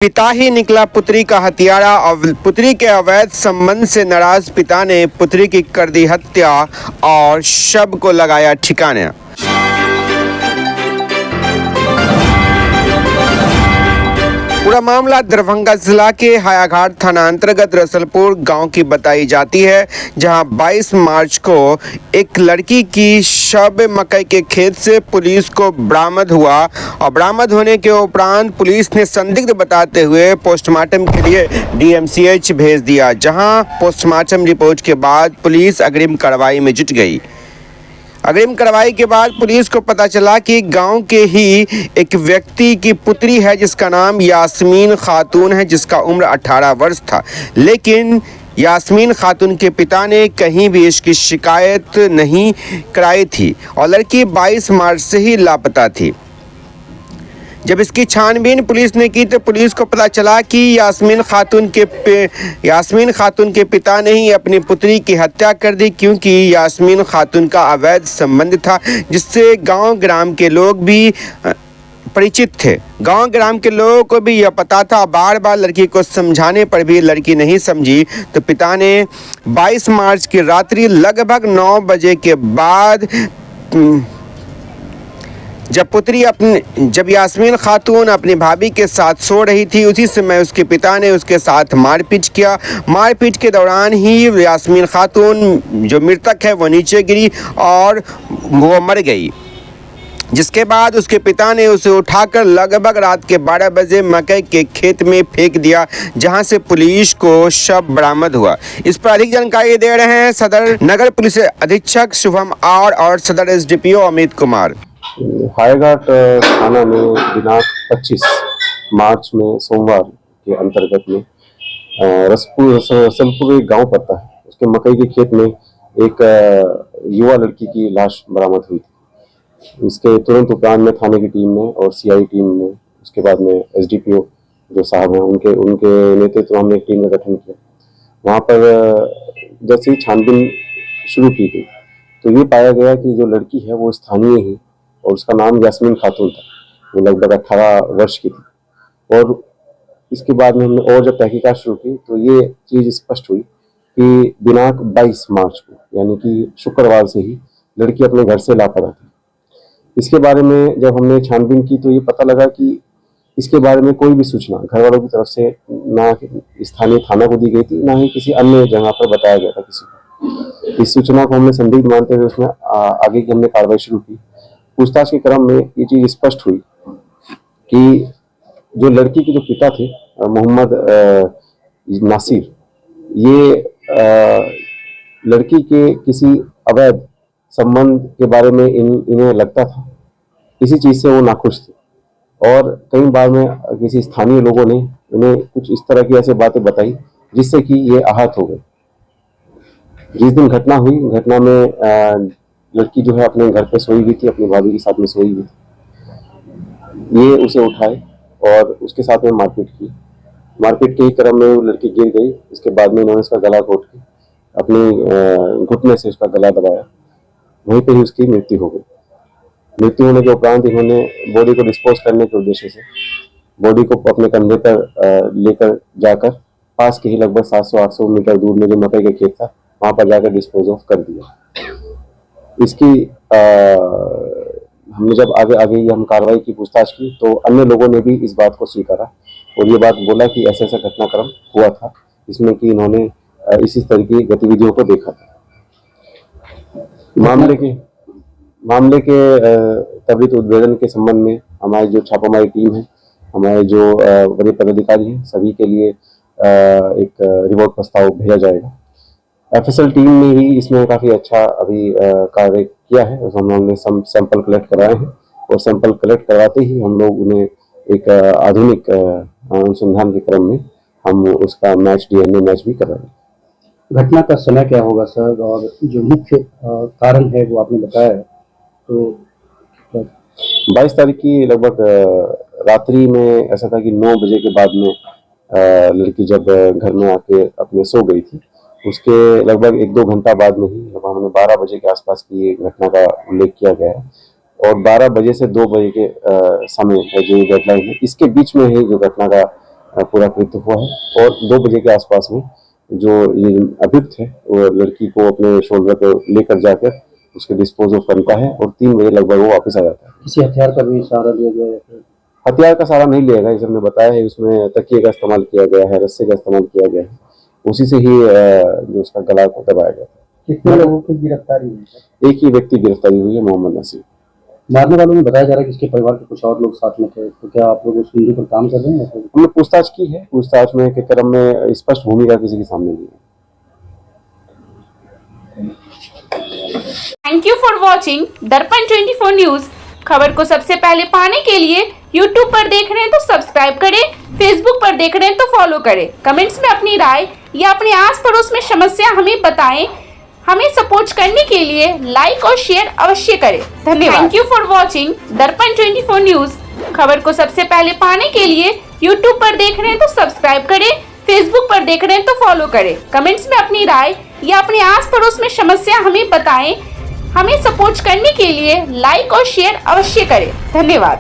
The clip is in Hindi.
पिता ही निकला पुत्री का हत्यारा और पुत्री के अवैध संबंध से नाराज पिता ने पुत्री की कर दी हत्या और शव को लगाया ठिकाने। पूरा मामला दरभंगा जिला के हायाघाट थाना अंतर्गत रसलपुर गांव की बताई जाती है, जहां 22 मार्च को एक लड़की की शव मकई के खेत से पुलिस को बरामद हुआ और बरामद होने के उपरांत पुलिस ने संदिग्ध बताते हुए पोस्टमार्टम के लिए डीएमसीएच भेज दिया, जहां पोस्टमार्टम रिपोर्ट के बाद पुलिस अग्रिम कार्रवाई में जुट गई। अग्रिम कार्रवाई के बाद पुलिस को पता चला कि गांव के ही एक व्यक्ति की पुत्री है जिसका नाम यास्मीन खातून है, जिसका उम्र 18 वर्ष था। लेकिन यास्मीन खातून के पिता ने कहीं भी इसकी शिकायत नहीं कराई थी और लड़की 22 मार्च से ही लापता थी। जब इसकी छानबीन पुलिस ने की तो पुलिस को पता चला कि यास्मीन खातून के पिता ने ही अपनी पुत्री की हत्या कर दी, क्योंकि यास्मीन खातून का अवैध संबंध था जिससे गांव ग्राम के लोग भी परिचित थे। गांव ग्राम के लोगों को भी यह पता था। बार बार लड़की को समझाने पर भी लड़की नहीं समझी तो पिता ने 22 मार्च की रात्रि लगभग 9 बजे के बाद जब यास्मीन खातून अपनी भाभी के साथ सो रही थी, उसी समय उसके पिता ने उसके साथ मारपीट किया। मारपीट के दौरान ही यास्मीन खातून जो मृतक है वो नीचे गिरी और वो मर गई, जिसके बाद उसके पिता ने उसे उठाकर लगभग रात के 12 बजे मकई के खेत में फेंक दिया, जहां से पुलिस को शव बरामद हुआ। इस पर अधिक जानकारी दे रहे हैं सदर नगर पुलिस अधीक्षक शुभम और सदर एसडीपीओ अमित कुमार। हायाघाट थाना में दिनांक 25 मार्च में सोमवार के अंतर्गत में रसलपुर एक गाँव पड़ता है, उसके मकई के खेत में एक युवा लड़की की लाश बरामद हुई थी। इसके तुरंत उपरांत में थाने की टीम ने और सीआई टीम ने, उसके बाद में एसडीपीओ जो साहब हैं उनके नेतृत्व में हमने एक टीम का गठन किया। वहाँ पर जैसे ही छानबीन शुरू की गई तो ये पाया गया कि जो लड़की है वो स्थानीय ही और उसका नाम यास्मीन खातून था। वो लगभग 18 वर्ष की थी। और इसके बाद में हमने और जब तहकीकात शुरू की तो ये चीज़ स्पष्ट हुई कि दिनांक 22 मार्च को यानी कि शुक्रवार से ही लड़की अपने घर से लापता थी। इसके बारे में जब हमने छानबीन की तो ये पता लगा कि इसके बारे में कोई भी सूचना घर वालों की तरफ से ना स्थानीय थाना को दी गई थी, ना ही किसी अन्य जगह पर बताया गया था किसी को। इस सूचना को हमने संदिग्ध मानते हुए उसमें आगे की हमने कार्रवाई शुरू की। पूछताछ के क्रम में ये चीज स्पष्ट हुई कि जो लड़की के जो पिता थे मोहम्मद नासिर, ये लड़की के किसी अवैध संबंध के बारे में इन्हें लगता था। इसी चीज से वो नाखुश थे और कई बार में किसी स्थानीय लोगों ने इन्हें कुछ इस तरह की ऐसी बातें बताई जिससे कि ये आहत हो गए। जिस दिन घटना हुई, घटना में लड़की जो है अपने घर पे सोई हुई थी, अपनी भाभी के साथ में सोई हुई थी। ये उसे उठाए और उसके साथ में मारपीट की। मारपीट के ही क्रम में वो लड़की गिर गई। इसके बाद में इन्होंने इसका गला घोट के अपनी घुटने से उसका गला दबाया। वहीं पे ही उसकी मृत्यु हो गई। मृत्यु होने के उपरांत इन्होंने बॉडी को डिस्पोज करने के उद्देश्य से बॉडी को अपने कंधे पर लेकर जाकर पास के ही लगभग 700-800 मीटर दूर में जो मकई का खेत था वहां पर जाकर डिस्पोज ऑफ कर दिया। इसकी हमने जब आगे हम कार्रवाई की, पूछताछ की तो अन्य लोगों ने भी इस बात को स्वीकारा और ये बात बोला कि ऐसा घटनाक्रम हुआ था इसमें कि इन्होंने इसी तरह की गतिविधियों को देखा था। मामले के त्वरित उद्भेदन के संबंध में हमारी जो छापामारी टीम है, हमारे जो वरीय पदाधिकारी हैं, सभी के लिए एक रिपोर्ट प्रस्ताव भेजा जाएगा। एफएसएल टीम ने ही इसमें काफ़ी अच्छा अभी कार्य किया है। हम लोगों ने सैंपल कलेक्ट कराए हैं और सैंपल कलेक्ट करवाते ही हम लोग उन्हें एक आधुनिक अनुसंधान के क्रम में हम उसका डीएनए मैच भी कराएंगे। घटना का समय क्या होगा सर, और जो मुख्य कारण है वो आपने बताया है तो 22 तारीख की लगभग रात्रि में ऐसा था कि 9 बजे के बाद में लड़की जब घर में आके अपने सो गई थी, उसके लगभग 1-2 घंटा बाद में ही लगभग हमने 12 बजे के आसपास की घटना का उल्लेख किया गया है और 12 बजे से 2 बजे के समय जो डेडलाइन है, इसके बीच में ही जो घटना का पूरा कृत्य हुआ है। और 2 बजे के आसपास में जो ये अभियुक्त है वो लड़की को अपने शोल्डर पर लेकर जाकर उसके डिस्पोज ऑफ करता है और 3 बजे लगभग वो वापस आ जाता है। किसी हथियार का भी सहारा लिया गया है? हथियार का सहारा नहीं लिया गया, जैसे हमने बताया है उसमें तकिए का इस्तेमाल किया गया है, रस्से का इस्तेमाल किया गया है, उसी से ही जो उसका गला को दबाया गया था। कितने लोगों की गिरफ्तारी हुई है? एक ही व्यक्ति गिरफ्तारी हुई है, मोहम्मद नसीर। मारने वालों में बताया जा रहा है कि इसके परिवार के कुछ और लोग साथ में थे, तो क्या आप लोग उस बिंदु पर काम कर रहे हैं? हमने पूछताछ की है, पूछताछ में के क्रम में स्पष्ट भूमिका किसी के सामने नहीं है। थैंक यू फॉर वॉचिंग दर्पण 24 न्यूज। खबर को सबसे पहले पाने के लिए यूट्यूब पर देख रहे हैं तो सब्सक्राइब करें, फेसबुक पर देख रहे हैं तो फॉलो करें। कमेंट्स में अपनी राय या अपने आस पड़ोस में समस्या हमें बताएं। हमें सपोर्ट करने के लिए लाइक और शेयर अवश्य करें। धन्यवाद। थैंक यू फॉर वॉचिंग दर्पण 24 न्यूज। खबर को सबसे पहले पाने के लिए यूट्यूब पर देख रहे हैं तो सब्सक्राइब करें, फेसबुक पर देख रहे हैं तो फॉलो करें। कमेंट्स में अपनी राय या अपने आस पड़ोस में समस्या हमें बताएं। हमें सपोर्ट करने के लिए लाइक और शेयर अवश्य करें। धन्यवाद।